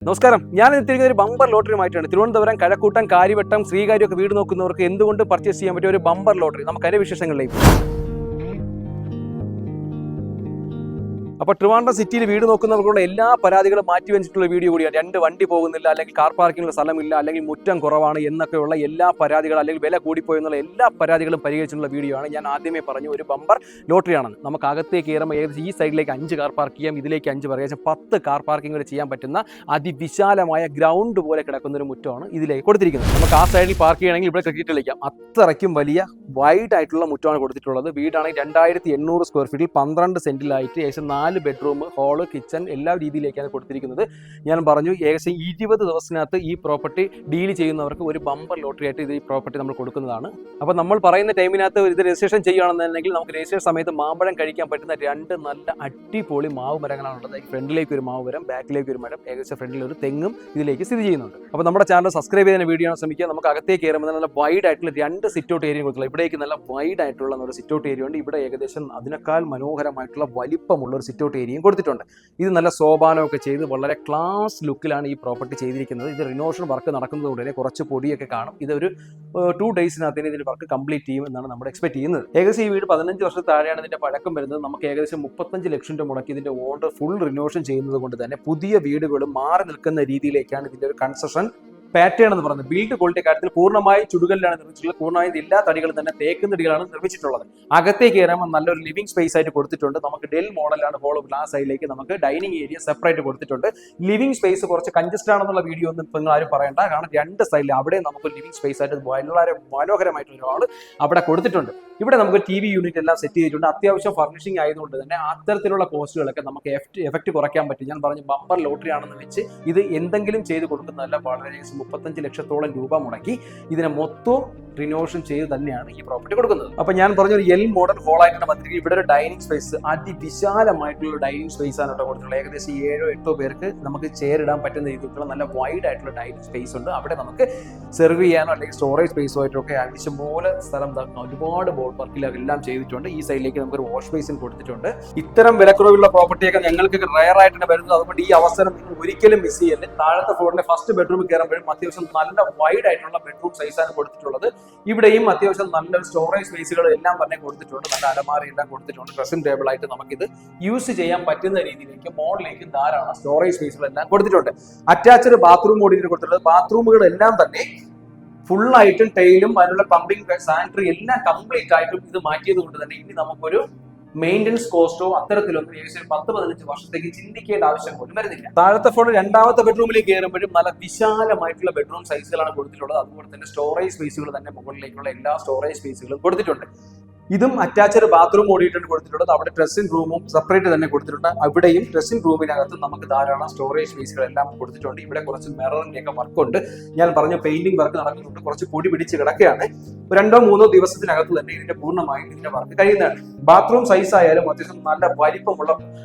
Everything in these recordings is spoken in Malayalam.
നമസ്കാരം. ഞാൻ എത്തിയിരിക്കുന്ന ഒരു ബമ്പർ ലോട്ടറിയുമായിട്ടാണ്. തിരുവനന്തപുരം കഴക്കൂട്ടം, കാര്യവട്ടം, ശ്രീകാര്യമൊക്കെ വീട് നോക്കുന്നവർക്ക് എന്തുകൊണ്ട് പർച്ചേസ് ചെയ്യാൻ പറ്റിയ ഒരു ബമ്പർ ലോട്ടറി. നമുക്ക് അതിന്റെ വിശേഷങ്ങളിലേക്ക്. അപ്പോൾ ട്രിവാൻഡ്രം സിറ്റിയിൽ വീട് നോക്കുന്നവർക്കുള്ള എല്ലാ പരാതികളും മാറ്റി വെച്ചിട്ടുള്ള വീഡിയോ കൂടിയാണ്. രണ്ട് വണ്ടി പോകുന്നില്ല, അല്ലെങ്കിൽ കാർ പാർക്കിംഗിനുള്ള സ്ഥലമില്ല, അല്ലെങ്കിൽ മുറ്റം കുറവാണ് എന്നൊക്കെയുള്ള എല്ലാ പരാതികളും, അല്ലെങ്കിൽ വില കൂടിപ്പോയെന്നുള്ള എല്ലാ പരാതികളും പരിഹരിച്ചിട്ടുള്ള വീഡിയോ ആണ്. ഞാൻ ആദ്യമേ പറഞ്ഞു ഒരു ബമ്പർ ലോട്ടറിയാണെന്ന്. നമുക്ക് അകത്തേക്ക് കയറുമ്പോൾ ഏകദേശം ഈ സൈഡിലേക്ക് 5 കാർ പാർക്ക് ചെയ്യാം, ഇതിലേക്ക് 5 ഏകദേശം 10 കാർ പാർക്കിംഗ് വരെ ചെയ്യാൻ പറ്റുന്ന അതിവിശാലമായ ഗ്രൗണ്ട് പോലെ കിടക്കുന്ന ഒരു മുറ്റമാണ് ഇതിലേക്ക് കൊടുത്തിരിക്കുന്നത്. നമുക്ക് ആ സൈഡിൽ പാർക്ക് ചെയ്യണമെങ്കിൽ ഇവിടെ ക്രിക്കറ്റ് കളിക്കാം. അത്രയ്ക്കും വലിയ വൈഡ് ആയിട്ടുള്ള മുറ്റമാണ് കൊടുത്തിട്ടുള്ളത്. വീടാണെങ്കിൽ 2800 സ്ക്വയർ ഫീറ്റിൽ 12 സെന്റിലായിട്ട് ഏകദേശം 4 ബെഡ്റൂം, ഹാള്, കിച്ചൺ എല്ലാ രീതിയിലേക്കാണ് കൊടുത്തിരിക്കുന്നത്. ഞാൻ പറഞ്ഞു ഏകദേശം 20 ദിവസത്തിനകത്ത് ഈ പ്രോപ്പർട്ടി ഡീൽ ചെയ്യുന്നവർക്ക് ഒരു ബമ്പർ ലോട്ടറി ആയിട്ട് ഇത് ഈ പ്രോപ്പർട്ടി നമ്മൾ കൊടുക്കുന്നതാണ്. അപ്പോൾ നമ്മൾ പറയുന്ന ടൈമിനകത്ത് ഇത് രജിസ്ട്രേഷൻ ചെയ്യുകയാണെന്നുണ്ടെങ്കിൽ നമുക്ക് രജിസ്ട്രേഷൻ സമയത്ത് മാമ്പഴം കഴിക്കാൻ പറ്റുന്ന 2 നല്ല അടിപൊളി മാവ് മരങ്ങളാണുള്ളത്. ഫ്രണ്ടിലേക്ക് ഒരു മാവ് മരം, ബാക്കിലേക്ക് ഒരു മരം, ഏകദേശം ഫ്രണ്ടിൽ ഒരു തെങ്ങും ഇതിലേക്ക് സ്ഥിതി ചെയ്യുന്നുണ്ട്. അപ്പോൾ നമ്മുടെ ചാനൽ സബ്സ്ക്രൈബ് ചെയ്യുന്ന വീഡിയോ ആണ് ശ്രമിക്കുക. നമുക്ക് അകത്തേക്ക് കയറുമ്പോൾ നല്ല വൈഡ് ആയിട്ടുള്ള 2 സിറ്റ് ഔട്ട് ഏരിയ കൊടുത്തുള്ള ഇവിടേക്ക് നല്ല വൈഡ് ആയിട്ടുള്ള ഒരു സിറ്റ് ഔട്ട് ഏരിയ ഉണ്ട്. ഇവിടെ ഏകദേശം അതിനേക്കാൾ മനോഹരമായിട്ടുള്ള വലിപ്പമുള്ള ഒരു സിറ്റ് ഔട്ട് ഏരിയയും കൊടുത്തിട്ടുണ്ട്. ഇത് നല്ല സോപാനമൊക്കെ ചെയ്ത് വളരെ ക്ലാസ് ലുക്കിലാണ് ഈ പ്രോപ്പർട്ടി ചെയ്തിരിക്കുന്നത്. ഇത് റിനോവേഷൻ വർക്ക് നടക്കുന്നതുകൊണ്ട് തന്നെ കുറച്ച് പൊടിയൊക്കെ കാണും. ഇതൊരു 2 ഡേയ്സിനകത്ത് തന്നെ ഇതിന്റെ വർക്ക് കംപ്ലീറ്റ് ചെയ്യും എന്നാണ് നമ്മൾ എക്സ്പെക്ട് ചെയ്യുന്നത്. ഏകദേശം ഈ വീട് 15 വർഷത്തിൽ താഴെയാണ് ഇതിന്റെ പഴക്കം വരുന്നത്. നമുക്ക് ഏകദേശം 35 ലക്ഷം രൂപ മുടക്കി ഇതിന്റെ ഓണർ ഫുൾ റിനോവേഷൻ ചെയ്യുന്നത് കൊണ്ട് തന്നെ പുതിയ വീടുകളും മാറി നിൽക്കുന്ന രീതിയിലേക്കാണ് ഇതിന്റെ ഒരു കൺസ്ട്രക്ഷൻ പാറ്റേൺ എന്ന് പറയുന്നത്. ബിൽഡ് ക്വാളിറ്റി കാര്യത്തിൽ പൂർണ്ണമായും ചുടുകല്ലാണ് നിർമ്മിച്ചിട്ടുള്ളത്. പൂർണ്ണമായും എല്ലാ തടികളും തന്നെ തേക്കുന്ന തടികളാണ് നിർമ്മിച്ചിട്ടുള്ളത്. അകത്തേക്ക് കയറുമ്പോൾ നല്ലൊരു ലിവിംഗ് സ്പേസ് ആയിട്ട് കൊടുത്തിട്ടുണ്ട്. നമുക്ക് ഡെൽ മോഡലാണ് ഹോൾ ഓഫ് ഗ്ലാസ് സൈഡിലേക്ക് നമുക്ക് ഡൈനിങ് ഏരിയ സെപ്പറേറ്റ് കൊടുത്തിട്ടുണ്ട്. ലിവിംഗ് സ്പേസ് കുറച്ച് കൺജസ്റ്റഡ് ആണെന്നുള്ള വീഡിയോ ഒന്നും നിങ്ങൾ ആരും പറയണ്ട. കാരണം 2 സൈഡിൽ അവിടെ നമുക്ക് ലിവിംഗ് സ്പേസ് ആയിട്ട് വളരെ മനോഹരമായിട്ടുള്ള ഹാൾ അവിടെ കൊടുത്തിട്ടുണ്ട്. ഇവിടെ നമുക്ക് TV യൂണിറ്റ് എല്ലാം സെറ്റ് ചെയ്തിട്ടുണ്ട്. അത്യാവശ്യം ഫർണിഷിംഗ് ആയതുകൊണ്ട് തന്നെ അത്തരത്തിലുള്ള കോസ്റ്റുകളൊക്കെ നമുക്ക് എഫക്റ്റ് കുറയ്ക്കാൻ പറ്റും. ഞാൻ പറഞ്ഞു ബമ്പർ ലോട്ടറി ആണെന്ന് വെച്ച് ഇത് എന്തെങ്കിലും ചെയ്ത് കൊടുക്കുന്നതല്ല. വളരെ 35 ലക്ഷത്തോളം രൂപ മുടക്കി ഇതിനെ മൊത്തം റിനോവേഷൻ ചെയ്ത് തന്നെയാണ് ഈ പ്രോപ്പർട്ടി കൊടുക്കുന്നത്. അപ്പൊ ഞാൻ പറഞ്ഞൊരു എൽ മോഡൽ ഹോൾ ആയിട്ടാണ് വന്നിരിക്കുന്നത്. ഇവിടെ ഒരു ഡൈനിങ് സ്പേസ്, അതിവിശാലമായിട്ടുള്ള ഡൈനിങ് സ്പേസ് ആണ് ഇവിടെ കൊടുത്തിട്ടുള്ളത്. ഏകദേശം 7-8 പേർക്ക് നമുക്ക് ചെയറിടാൻ പറ്റുന്ന രീതിയിലുള്ള നല്ല വൈഡ് ആയിട്ടുള്ള ഡൈനിങ് സ്പേസ് ഉണ്ട്. അവിടെ നമുക്ക് സെർവ് ചെയ്യാനോ അല്ലെങ്കിൽ സ്റ്റോറേജ് സ്പേസോ ആയിട്ടൊക്കെ ആവശ്യം പോലെ സ്ഥലം ഒരുപാട് ബോൾ വർക്കിലെല്ലാം ചെയ്തിട്ടുണ്ട്. ഈ സൈഡിലേക്ക് നമുക്ക് ഒരു വാഷ് ബേസിൻ കൊടുത്തിട്ടുണ്ട്. ഇത്തരം വിലക്കുറവുള്ള പ്രോപ്പർട്ടിയൊക്കെ ഞങ്ങൾക്ക് റയർ ആയിട്ടാണ് വരുന്നത്. അതുകൊണ്ട് ഈ അവസരം നിങ്ങൾ ഒരിക്കലും മിസ് ചെയ്യല്ലേ. താഴത്തെ ഫ്ലോറിലെ ഫസ്റ്റ് ബെഡ്റൂമിൽ കയറുമ്പോഴും അത്യാവശ്യം നല്ല വൈഡ് ആയിട്ടുള്ള ബെഡ്റൂം സൈസാണ് കൊടുത്തിട്ടുള്ളത്. ഇവിടെയും അത്യാവശ്യം നല്ലൊരു സ്റ്റോറേജ് സ്പേസുകൾ എല്ലാം തന്നെ കൊടുത്തിട്ടുണ്ട്. നല്ല അലമാര എല്ലാം കൊടുത്തിട്ടുണ്ട്. ഡ്രസ്സിംഗ് ടേബിൾ ആയിട്ട് നമുക്കിത് യൂസ് ചെയ്യാൻ പറ്റുന്ന രീതിയിലേക്ക് മോഡലിലേക്ക് ധാരാളം സ്റ്റോറേജ് സ്പേസുകളെല്ലാം കൊടുത്തിട്ടുണ്ട്. അറ്റാച്ച്ഡ് ബാത്റൂം കൂടി കൊടുത്തിട്ടുള്ളത്. ബാത്റൂമുകളെല്ലാം തന്നെ ഫുള്ളായിട്ടും ടൈലും അതിനുള്ള പ്ലംബിംഗ്, സാനിറ്ററി എല്ലാം കംപ്ലീറ്റ് ആയിട്ടും ഇത് മാറ്റിയത് കൊണ്ട് തന്നെ ഇനി നമുക്കൊരു മെയിൻ്റനൻസ് കോസ്റ്റോ അത്തരത്തിലൊന്നും ഏകദേശം 10-15 വർഷത്തേക്ക് ചിന്തിക്കേണ്ട ആവശ്യം പോലും വരുന്നില്ല. താഴത്തെ ഫ്ലോർ രണ്ടാമത്തെ ബെഡ്റൂമിലേക്ക് കയറുമ്പോഴും നല്ല വിശാലമായിട്ടുള്ള ബെഡ്റൂം സൈസുകളാണ് കൊടുത്തിട്ടുള്ളത്. അതുപോലെ തന്നെ സ്റ്റോറേജ് സ്പേസുകൾ തന്നെ മുകളിലേക്കുള്ള എല്ലാ സ്റ്റോറേജ് സ്പേസുകളും കൊടുത്തിട്ടുണ്ട്. ഇതും അറ്റാച്ച്ഡ് ബാത്റൂം ഓടിയിട്ടാണ് കൊടുത്തിട്ടുള്ളത്. അവിടെ ഡ്രസ്സിംഗ് റൂമും സെപ്പറേറ്റ് തന്നെ കൊടുത്തിട്ടുണ്ട്. അവിടെയും ഡ്രസ്സിംഗ് റൂമിനകത്ത് നമുക്ക് ധാരാളം സ്റ്റോറേജ് സ്പേസുകളെല്ലാം കൊടുത്തിട്ടുണ്ട്. ഇവിടെ കുറച്ച് മിററിന്റെ ഒക്കെ വർക്കുണ്ട്. ഞാൻ പറഞ്ഞു പെയിന്റിംഗ് വർക്ക് നടക്കുന്നുണ്ട്. കുറച്ച് പൊടി പിടിച്ച് കിടക്കുകയാണ്. 2-3 ദിവസത്തിനകത്ത് തന്നെ ഇതിന്റെ പൂർണ്ണമായും ഇതിന്റെ വർക്ക് കഴിയുന്നതാണ്. ബാത്റൂം സൈസ് ആയാലും അത്യാവശ്യം നല്ല വലിപ്പമുള്ള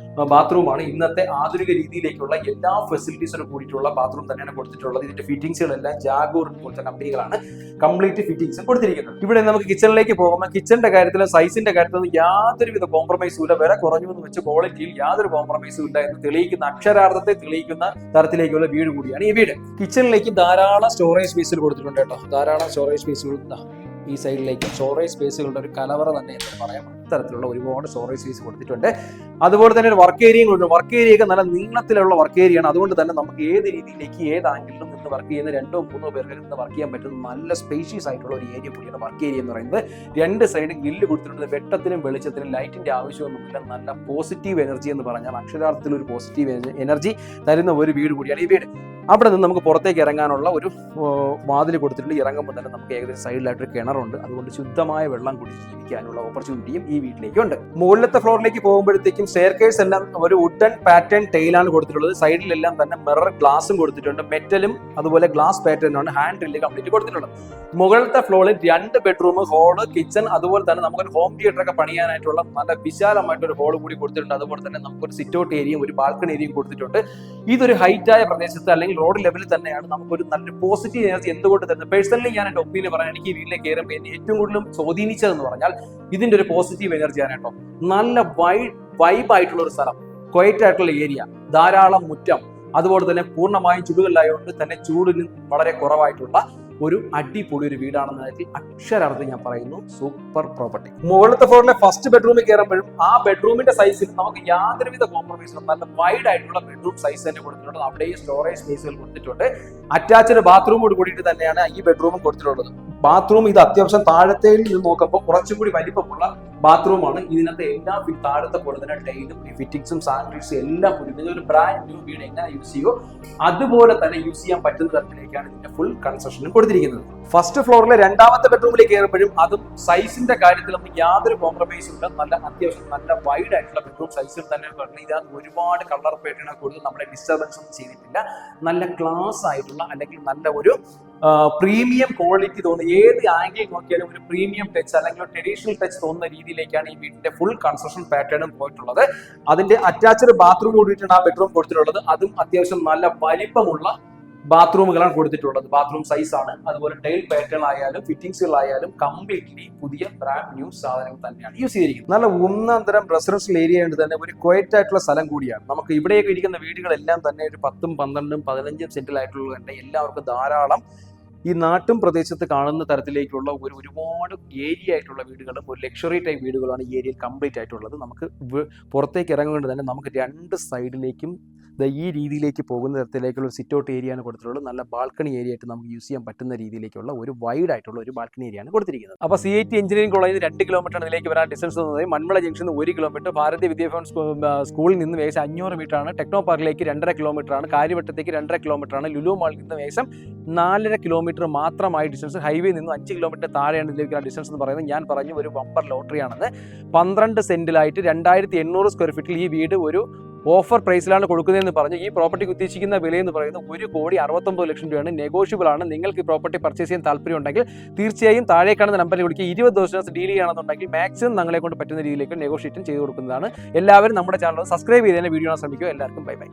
ബാത്റൂമാണ്. ഇന്നത്തെ ആധുനിക രീതിയിലേക്കുള്ള എല്ലാ ഫെസിലിറ്റീസോടും കൂടിയിട്ടുള്ള ബാത്റൂം തന്നെയാണ് കൊടുത്തിട്ടുള്ളത്. ഇതിന്റെ ഫിറ്റിംഗ്സുകളെല്ലാം ജാഗൂർ പോലത്തെ കമ്പനികളാണ് കംപ്ലീറ്റ് ഫിറ്റിംഗ്സ് കൊടുത്തിരിക്കുന്നത്. ഇവിടെ നമുക്ക് കിച്ചണിലേക്ക് പോകുമ്പോൾ കിച്ചണിന്റെ കാര്യത്തിലും സൈസിന്റെ കാര്യത്തിലും യാതൊരുവിധ കോംപ്രമൈസും ഇല്ല. വില കുറഞ്ഞു എന്ന് വെച്ച് ക്വാളിറ്റിയിൽ യാതൊരു കോംപ്രമൈസും ഇല്ല എന്ന് തെളിയിക്കുന്ന, അക്ഷരാർത്ഥത്തെ തെളിയിക്കുന്ന തരത്തിലേക്കുള്ള വീട് കൂടിയാണ് ഈ വീട്. കിച്ചണിലേക്ക് ധാരാളം സ്റ്റോറേജ് സ്പേസുകൾ കൊടുത്തിട്ടുണ്ട് കേട്ടോ. ധാരാളം സ്റ്റോറേജ് സ്പേസുകൾ ഈ സൈഡിലേക്ക് സ്റ്റോറേജ് സ്പേസുകളുടെ ഒരു കലവറ തന്നെ എന്ന് പറയാം. അത്തരത്തിലുള്ള ഒരുപാട് സ്റ്റോറേജ് സ്പേസ് കൊടുത്തിട്ടുണ്ട്. അതുപോലെ തന്നെ ഒരു വർക്ക് ഏരിയയും ഉണ്ട്. വർക്ക് ഏരിയയൊക്കെ നല്ല നീളത്തിലുള്ള വർക്ക് ഏരിയയാണ്. അതുകൊണ്ട് തന്നെ നമുക്ക് ഏത് രീതിയിലേക്ക് ഏത് ആംഗിളിലും നിന്ന് വർക്ക് ചെയ്യുന്ന 2-3 പേർക്ക് നിന്ന് വർക്ക് ചെയ്യാൻ പറ്റുന്ന നല്ല സ്പേഷ്യസ് ആയിട്ടുള്ള ഒരു ഏരിയ കൂടിയാണ് വർക്ക് ഏരിയ എന്ന് പറയുന്നത്. 2 സൈഡ് ഗ്രില്ല് കൊടുത്തിട്ടുണ്ട്. വെട്ടത്തിനും വെളിച്ചത്തിനും ലൈറ്റിന്റെ ആവശ്യമൊന്നുമില്ല. നല്ല പോസിറ്റീവ് എനർജി എന്ന് പറഞ്ഞാൽ അക്ഷരാർത്ഥത്തിൽ ഒരു പോസിറ്റീവ് എനർജി തരുന്ന ഒരു വീട് കൂടിയാണ് ഈ വീട്. അവിടെ നിന്ന് നമുക്ക് പുറത്തേക്ക് ഇറങ്ങാനുള്ള ഒരു വാതിൽ കൊടുത്തിട്ടുണ്ട്. ഇറങ്ങുമ്പോൾ തന്നെ നമുക്ക് ഏകദേശം സൈഡിലായിട്ടൊരു കിണറുണ്ട്. അതുകൊണ്ട് ശുദ്ധമായ വെള്ളം കുടിച്ച് ജീവിക്കാനുള്ള ഓപ്പർച്യൂണിറ്റിയും ഈ വീട്ടിലേക്കുണ്ട്. മുകളിലത്തെ ഫ്ലോറിലേക്ക് പോകുമ്പോഴത്തേക്കും സ്റ്റെയർകേസ് എല്ലാം ഒരു വുഡൻ പാറ്റേൺ ടൈലാണ് കൊടുത്തിട്ടുള്ളത്. സൈഡിലെല്ലാം തന്നെ മിറർ ഗ്ലാസും കൊടുത്തിട്ടുണ്ട്. മെറ്റലും അതുപോലെ ഗ്ലാസ് പാറ്റേണാണ് ഹാൻഡ് ഡ്രില്ല് കംപ്ലീറ്റ് കൊടുത്തിട്ടുള്ളത്. മുകളിലത്തെ ഫ്ലോറിൽ 2 ബെഡ്റൂം, ഹോള്, കിച്ചൺ, അതുപോലെ തന്നെ നമുക്കൊരു ഹോം തിയേറ്റർ ഒക്കെ പണിയാനായിട്ടുള്ള നല്ല വിശാലമായിട്ടൊരു ഹോൾ കൂടി കൊടുത്തിട്ടുണ്ട്. അതുപോലെ തന്നെ നമുക്കൊരു സിറ്റ് ഔട്ട് ഏരിയയും ഒരു ബാൽക്കണി ഏരിയയും കൊടുത്തിട്ടുണ്ട്. ഇതൊരു ഹൈറ്റായ പ്രദേശത്ത് അല്ലെങ്കിൽ റോഡ് ലെവലിൽ തന്നെയാണ് നമുക്കൊരു നല്ലൊരു പോസിറ്റീവ് എനർജി എന്തുകൊണ്ട് തരുന്നത്. പേഴ്സണലി ഞാൻ എൻ്റെ ഒപ്പീനിയൻ പറയാൻ എനിക്ക് ഈ വീട്ടിലേക്ക് കയറുമ്പോൾ എന്നെ ഏറ്റവും കൂടുതലും സ്വാധീനിച്ചതെന്ന് പറഞ്ഞാൽ ഇതിന്റെ ഒരു പോസിറ്റീവ് എനർജിയാണ് കേട്ടോ. നല്ല വൈബായിട്ടുള്ള ഒരു സ്ഥലം, ക്വയറ്റ് ആയിട്ടുള്ള ഏരിയ, ധാരാളം മുറ്റം, അതുപോലെ തന്നെ പൂർണ്ണമായും ചുടുകല്ലായതുകൊണ്ട് തന്നെ ചൂടിന് വളരെ കുറവായിട്ടുള്ള ഒരു അടിപൊളി ഒരു വീടാണെന്ന കാര്യത്തിൽ അക്ഷരാർത്ഥം ഞാൻ പറയുന്നു. Super property. മുകളിലത്തെ ഫ്ലോറിലെ ഫസ്റ്റ് ബെഡ്റൂമിൽ കയറുമ്പോഴും ആ ബെഡ്റൂമിന്റെ സൈസിൽ നമുക്ക് യാതൊരുവിധ കോംപ്രമൈസും, നല്ല വൈഡ് ആയിട്ടുള്ള ബെഡ്റൂം സൈസ് തന്നെ കൊടുത്തിട്ടുണ്ട്. അവിടെ സ്റ്റോറേജ് സ്പേസുകൾ കൊടുത്തിട്ടുണ്ട്. അറ്റാച്ച്ഡ് ബാത്റൂമോട് കൂടിയിട്ട് തന്നെയാണ് ഈ ബെഡ്റൂമും കൊടുത്തിട്ടുള്ളത്. ബാത്റൂം ഇത് അത്യാവശ്യം താഴത്തേയിൽ നിന്ന് നോക്കുമ്പോൾ കുറച്ചും കൂടി വലിപ്പമുള്ള ബാത്റൂമാണ്. ഇതിനകത്ത് എല്ലാ താഴത്തെ പോലെ തന്നെ ടൈലും ഫിറ്റിംഗ്സും സാനിറ്ററീസും എല്ലാം പുതിയ ഒരു ബ്രാൻഡ് ന്യൂ വീട് എങ്ങനെ യൂസ് ചെയ്യുമോ അതുപോലെ തന്നെ യൂസ് ചെയ്യാൻ പറ്റുന്ന തരത്തിലേക്കാണ് ഇതിന്റെ ഫുൾ കൺസ്ട്രക്ഷനും കൊടുത്തിരിക്കുന്നത്. ഫസ്റ്റ് ഫ്ലോറിലെ രണ്ടാമത്തെ ബെഡ്റൂമിലേക്ക് കയറുമ്പോഴും അതും സൈസിന്റെ കാര്യത്തിലൊന്നും യാതൊരു കോംപ്രമൈസും ഇല്ല. നല്ല അത്യാവശ്യം നല്ല വൈഡ് ആയിട്ടുള്ള ബെഡ്റൂം സൈസിൽ തന്നെ ഇതിനകത്ത് ഒരുപാട് കളർ പാറ്റേൺ കൂടുതൽ നമ്മളെ ഡിസ്റ്റർബൻസ് ഒന്നും ചെയ്തിട്ടില്ല. നല്ല ക്ലാസ് ആയിട്ടുള്ള അല്ലെങ്കിൽ നല്ല ഒരു പ്രീമിയം ക്വാളിറ്റി തോന്നുന്ന, ഏത് ആംഗിൾ നോക്കിയാലും ഒരു പ്രീമിയം ടച്ച് അല്ലെങ്കിൽ ഒരു ട്രഡീഷണൽ ടച്ച് തോന്നുന്ന രീതിയിലേക്കാണ് ഈ വീടിന്റെ ഫുൾ കൺസ്ട്രക്ഷൻ പാറ്റേണും പോയിട്ടുള്ളത്. അതിന്റെ അറ്റാച്ച്ഡ് ബാത്റൂം കൂടിയിട്ടാണ് ആ ബെഡ്റൂം കൊടുത്തിട്ടുള്ളത്. അതും അത്യാവശ്യം നല്ല വലിപ്പമുള്ള ബാത്റൂമുകളാണ് കൊടുത്തിട്ടുള്ളത്. ബാത്റൂം സൈസ് ആണ്. അതുപോലെ ടൈൽ പാറ്റേൺ ആയാലും ഫിറ്റിംഗ്സുകളായാലും കംപ്ലീറ്റ്ലി പുതിയ ബ്രാൻഡ് ന്യൂ സാധനങ്ങൾ തന്നെയാണ് യൂസ് ചെയ്തിരിക്കുന്നത്. നല്ല ഒന്നാം തരം റെസിഡൻഷ്യൽ ഏരിയ കൊണ്ട് തന്നെ ഒരു ക്വയറ്റ് ആയിട്ടുള്ള സ്ഥലം കൂടിയാണ്. നമുക്ക് ഇവിടെയൊക്കെ ഇരിക്കുന്ന വീടുകളെല്ലാം തന്നെ ഒരു 10, 12, 15 സെന്റിലായിട്ടുള്ളത് എല്ലാവർക്കും ധാരാളം ഈ നാട്ടും പ്രദേശത്ത് കാണുന്ന തരത്തിലേക്കുള്ള ഒരുപാട് ഏരിയ ആയിട്ടുള്ള വീടുകളും ഒരു ലക്ഷറി ടൈപ്പ് വീടുകളാണ് ഈ ഏരിയയിൽ കംപ്ലീറ്റ് ആയിട്ടുള്ളത്. നമുക്ക് പുറത്തേക്ക് ഇറങ്ങുകൊണ്ട് തന്നെ നമുക്ക് രണ്ട് സൈഡിലേക്കും ഈ രീതിയിലേക്ക് പോകുന്ന തരത്തിലേക്കുള്ള ഒരു സിറ്റ് ഔട്ട് ഏരിയയാണ് കൊടുത്തിട്ടുള്ളത്. നല്ല ബാൽക്കണി ഏരിയ ആയിട്ട് നമുക്ക് യൂസ് ചെയ്യാൻ പറ്റുന്ന രീതിയിലേക്കുള്ള ഒരു വൈഡ് ആയിട്ടുള്ള ഒരു ബാൽക്കണി ഏരിയയാണ് കൊടുത്തിരിക്കുന്നത്. അപ്പോൾ CIT എഞ്ചിനീയറിംഗ് കോളേജിൽ 2 കിലോമീറ്റർ ഇതിലേക്ക് വരാൻ ഡിസ്റ്റൻസ് വന്നത്. മൺമള ജംഗ്ഷനിൽ 1 കിലോമീറ്റർ, ഭാരതീയ വിദ്യാഭ്യാസ സ്കൂളിൽ നിന്ന് ഏകദേശം 500 മീറ്ററാണ്. ടെക്നോ പാർക്കിലേക്ക് 2.5 കിലോമീറ്ററാണ്. കാര്യവട്ടത്തേക്ക് 2.5 കിലോമീറ്ററാണ്. ലുലു മാളിൽ നിന്ന് ഏകദേശം 4.5 കിലോമീറ്റർ മാത്രമായി ഡിസ്റ്റൻസ്. ഹൈവേ നിന്ന് 5 കിലോമീറ്റർ താഴെയാണ് ഇതിലേക്ക് ഡിസ്റ്റൻസ് എന്ന് പറയുന്നത്. ഞാൻ പറഞ്ഞു ഒരു ബമ്പർ ലോട്ടറിയാണെന്ന്. 12 സെന്റിലായിട്ട് 2800 സ്ക്വയർ ഫീറ്റിൽ ഈ വീട് ഒരു ഓഫർ പ്രൈസിലാണ് കൊടുക്കുന്നതെന്ന് പറഞ്ഞു. ഈ പ്രോപ്പർട്ടിക്ക് ഉദ്ദേശിക്കുന്ന വിലയെന്ന് പറയുന്നത് 1,69,00,000 രൂപയാണ്. നെഗോഷ്യബിൾ ആണ്. നിങ്ങൾക്ക് ഈ പ്രോപ്പർട്ടി പർച്ചേസ് ചെയ്യാൻ താല്പര്യം ഉണ്ടെങ്കിൽ തീർച്ചയായും താഴെ കാണുന്ന നമ്പറിൽ വിളിക്കുക. 20 ദിവസം ഡീൽ ചെയ്യുകയാണെന്നുണ്ടെങ്കിൽ മാക്സിമം ഞങ്ങളെ കൊണ്ട് പറ്റുന്ന രീതിയിലേക്ക് നെഗോഷിയേറ്റും ചെയ്ത് കൊടുക്കുന്നതാണ്. എല്ലാവരും നമ്മുടെ ചാനൽ സബ്സ്ക്രൈബ് ചെയ്തതിനെ വീഡിയോ കാണാൻ ശ്രമിക്കുക. എല്ലാവർക്കും ബൈ ബൈ.